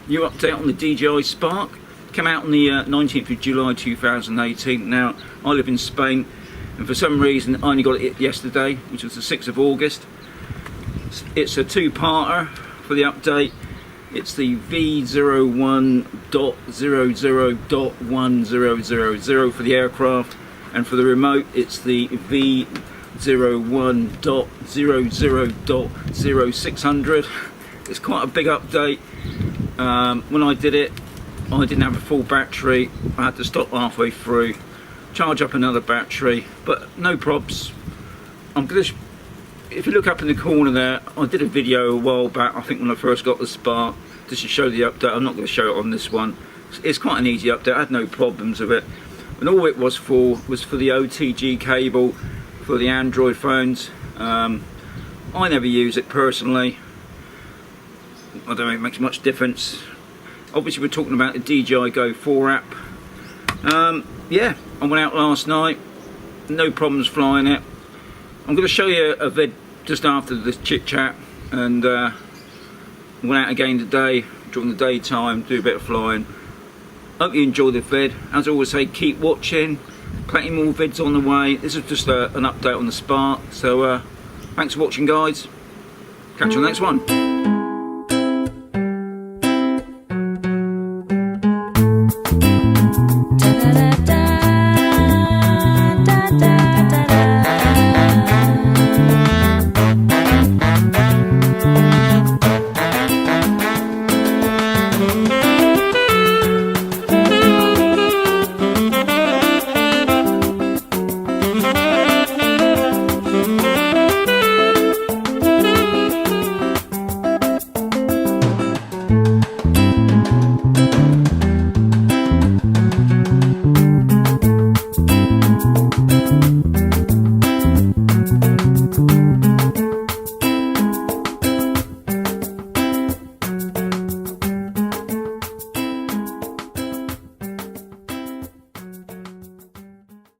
New update on the DJI Spark. Came out on the 19th of July 2018. Now, I live in Spain, and for some reason I only got it yesterday, which was the 6th of August. It's a two-parter for the update. It's the V01.00.1000 for the aircraft, and for the remote it's the V01.00.0600. It's quite a big update. When I did it, I didn't have a full battery. I had to stop halfway through, charge up another battery, but no probs. If you look up in the corner there, I did a video a while back, I think when I first got the Spark, just to show the update. I'm not going to show it on this one. It's quite an easy update. I had no problems with it, and all it was for the OTG cable for the Android phones. I never use it personally. I don't think it makes much difference. Obviously we're talking about the DJI Go4 app. Yeah, I went out last night, no problems flying it. I'm going to show you a vid just after this chit chat, and went out again today during the daytime, do a bit of flying. Hope you enjoy the vid. As I always say, keep watching, plenty more vids on the way. This is just an update on the Spark, so thanks for watching guys, catch you on the next one.